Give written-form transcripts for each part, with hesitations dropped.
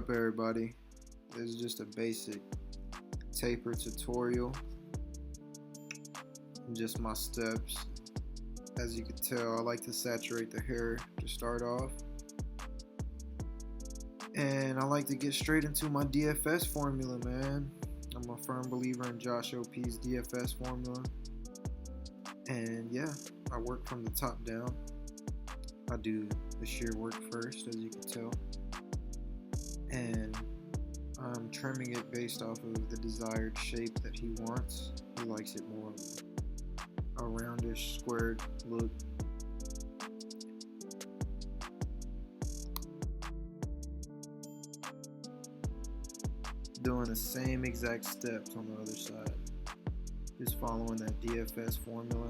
up, everybody? This is just a basic taper tutorial, just my steps. As you can tell, I like to saturate the hair to start off, and I like to get straight into my DFS formula, man. I'm a firm believer in Josh OP's DFS formula, and yeah, I work from the top down. I do the shear work first, as you can tell, and I'm trimming it based off of the desired shape that he wants. He likes it more a roundish, squared look. Doing the same exact steps on the other side, just following that DFS formula,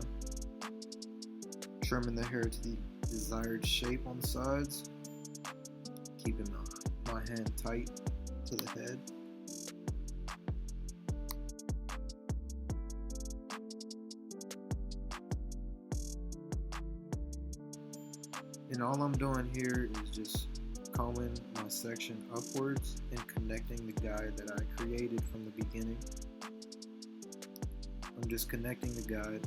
trimming the hair to the desired shape on the sides, keeping my hand tight to the head. And all I'm doing here is just combing my section upwards and connecting the guide that I created from the beginning. I'm just connecting the guide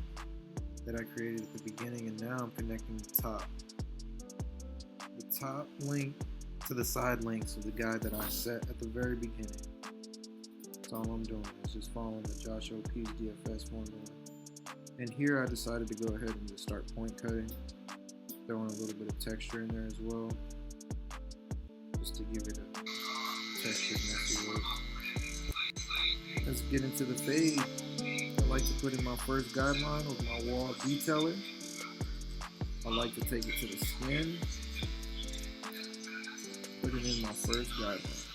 that I created at the beginning, and now I'm connecting the top link to the side links of the guide that I set at the very beginning. That's all I'm doing, is just following the Josh OP's DFS formula. And here I decided to go ahead and just start point cutting, throwing a little bit of texture in there as well, just to give it a textured, messy look. Let's get into the fade. I like to put in my first guideline with my wall detailer. I like to take it to the skin, put it in my first guideline.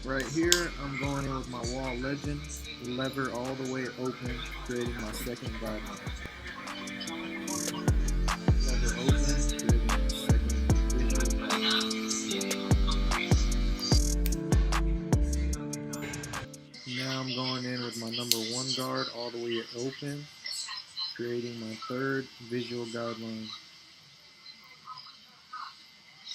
Right here, I'm going in with my wall legend, lever all the way open, creating my second guideline. Lever open, creating my second visual guideline. Now I'm going in with my number 1 guard all the way open, creating my third visual guideline.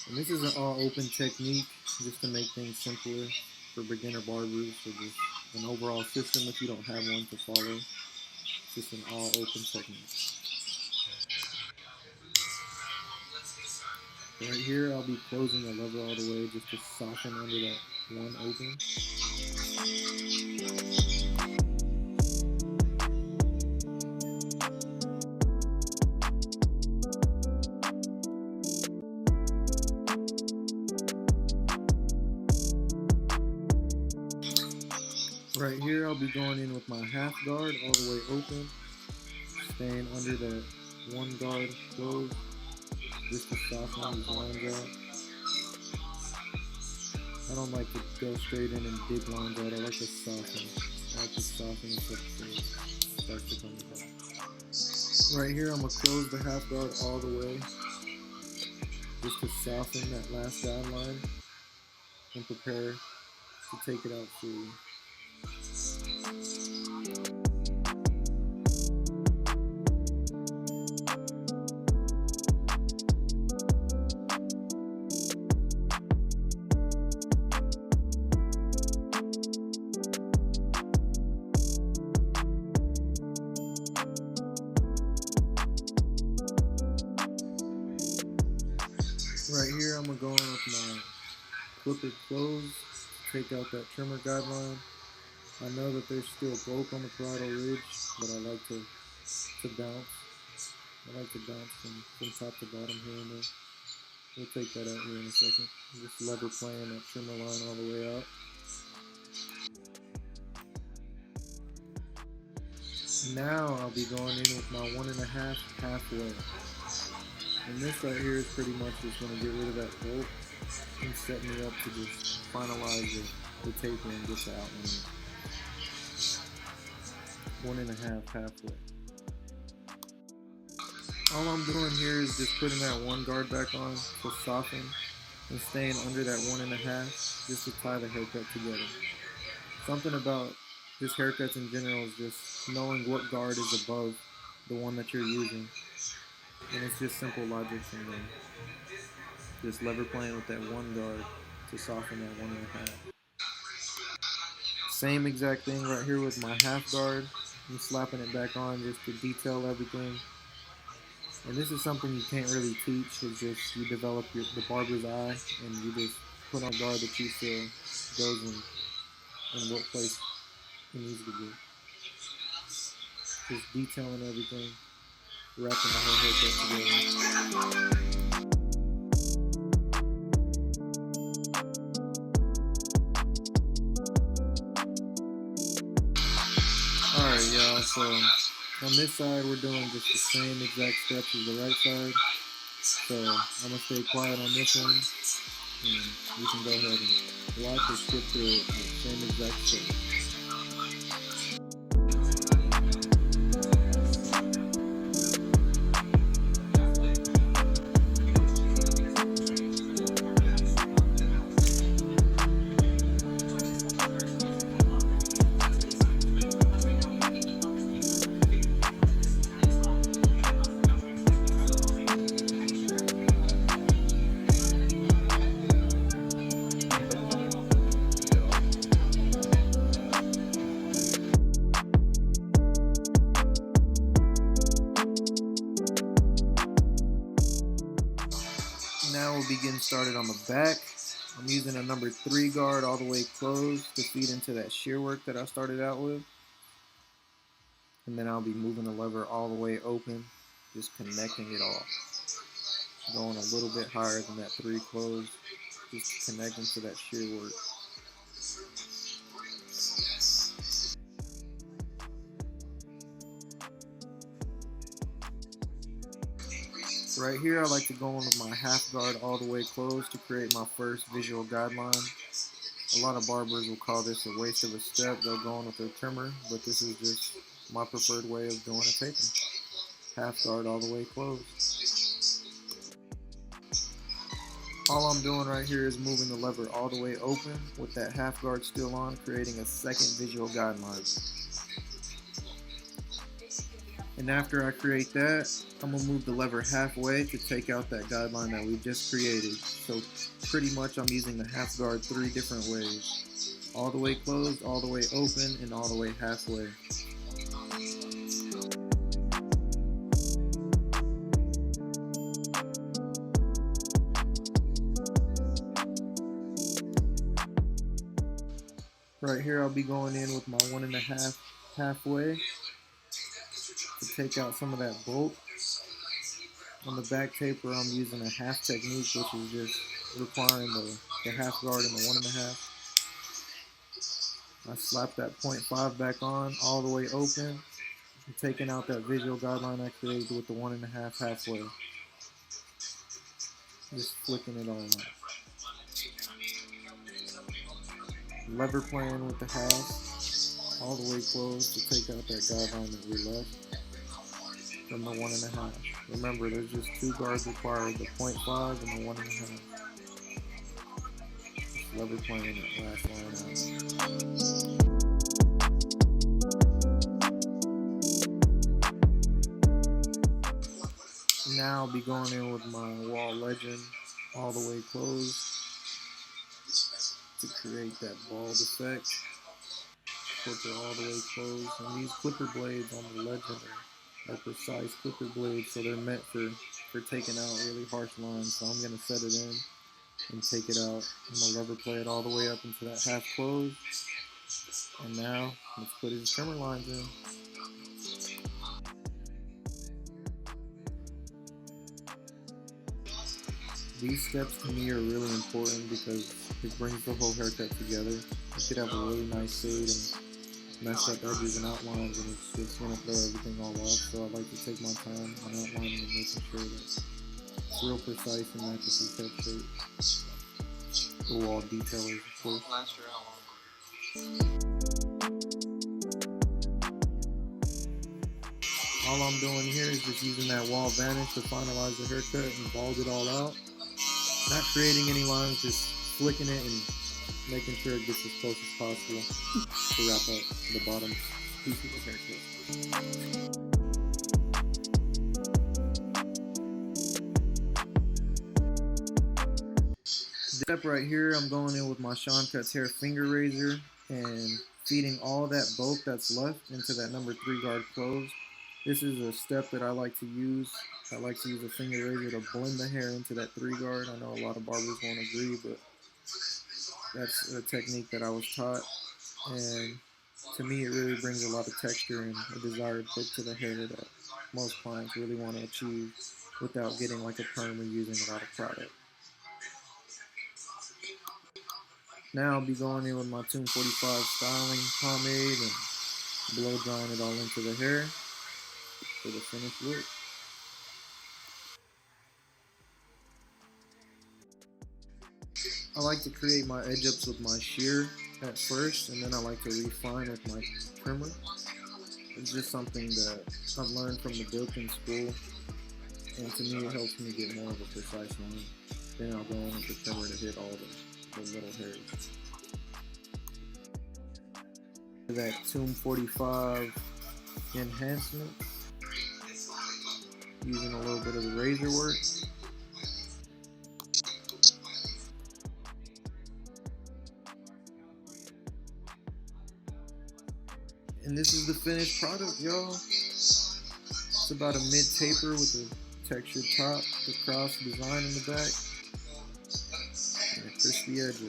And this is an all open technique just to make things simpler for beginner barbers, or just an overall system if you don't have one to follow. It's just an all open technique. Right here, I'll be closing the lever all the way just to soften under that one open. Right here, I'll be going in with my half guard all the way open, staying under that 1 guard closed, just to soften these lines out. I don't like to go straight in and dig lines out. I like to soften. I like to soften until it starts to come back. Right here, I'm going to close the half guard all the way, just to soften that last guideline and prepare to take it out fully. Right here, I'm going to go in with my clipped close, take out that trimmer guideline. I know that there's still bulk on the parietal ridge, but I like to bounce. I like to bounce from top to bottom here and there. We'll take that out here in a second. Just lever playing that trimmer line all the way out. Now I'll be going in with my 1.5 halfway. And this right here is pretty much just going to get rid of that bulk and set me up to just finalize the taper and get the outline. 1.5 halfway. All I'm doing here is just putting that 1 guard back on to soften and staying under that 1.5 just to tie the haircut together. Something about just haircuts in general is just knowing what guard is above the one that you're using. And it's just simple logic from there. Just lever playing with that one guard to soften that 1.5. Same exact thing right here with my half guard. I'm slapping it back on just to detail everything. And this is something you can't really teach. It's just you develop the barber's eye, and you just put on a guard that you feel goes in what place it needs to be. Just detailing everything, wrapping the whole haircut together. Alright y'all, so on this side we're doing just the same exact steps as the right side. So I'm going to stay quiet on this one, and you can go ahead and watch or skip through it with the same exact steps. Now we'll be getting started on the back. I'm using a number 3 guard all the way closed to feed into that shear work that I started out with. And then I'll be moving the lever all the way open, just connecting it all. Going a little bit higher than that 3 closed, just connecting to that shear work. Right here, I like to go in with my half guard all the way closed to create my first visual guideline. A lot of barbers will call this a waste of a step. They'll go in with their trimmer, but this is just my preferred way of doing a taping. Half guard all the way closed. All I'm doing right here is moving the lever all the way open with that half guard still on, creating a second visual guideline. And after I create that, I'm going to move the lever halfway to take out that guideline that we just created. So pretty much I'm using the half guard 3 different ways. All the way closed, all the way open, and all the way halfway. Right here I'll be going in with my 1.5 halfway to take out some of that bulk. On the back taper, I'm using a half technique, which is just requiring the half guard and the 1.5. I slap that 0.5 back on, all the way open, and taking out that visual guideline I created with the 1.5 halfway. Just flicking it all out. Lever playing with the half, all the way closed to take out that guideline that we left from the 1.5. Remember, there's just 2 guards required, the 0.5 and the 1.5. Just lever playing that last line out. Now I'll be going in with my wall legend all the way closed to create that bald effect. Clipper all the way closed. And these clipper blades on the legend are precise clipper blades, so they're meant for taking out really harsh lines. So I'm going to set it in and take it out. I'm going to lever play it all the way up into that half close. And now let's put his trimmer lines in. These steps to me are really important because it brings the whole haircut together. You could have a really nice fade and mess up edges and outlines, and it's just going to throw everything all off. So I like to take my time on outlining and making sure that it's real precise and matches his head shape. The wall detailers, of course. All I'm doing here is just using that wall vanish to finalize the haircut and bald it all out. Not creating any lines, just flicking it and making sure it gets as close as possible to wrap up the bottom piece of the haircut. Step right here, I'm going in with my Sean Cuts Hair finger razor and feeding all that bulk that's left into that number 3 guard close. This is a step that I like to use. I like to use a finger razor to blend the hair into that 3 guard. I know a lot of barbers won't agree, but that's a technique that I was taught, and to me it really brings a lot of texture and a desired look to the hair that most clients really want to achieve without getting like a perm or using a lot of product. Now I'll be going in with my Tomb 45 styling pomade and blow drying it all into the hair for the finished look. I like to create my edge ups with my shear at first, and then I like to refine with my trimmer. It's just something that I've learned from the book in school, and to me it helps me get more of a precise line. Then I'll go in with the trimmer to hit all the little hairs. That Tomb 45 enhancement, using a little bit of the razor work. And this is the finished product, y'all. It's about a mid-taper with a textured top, the cross design in the back, and a crispy edge.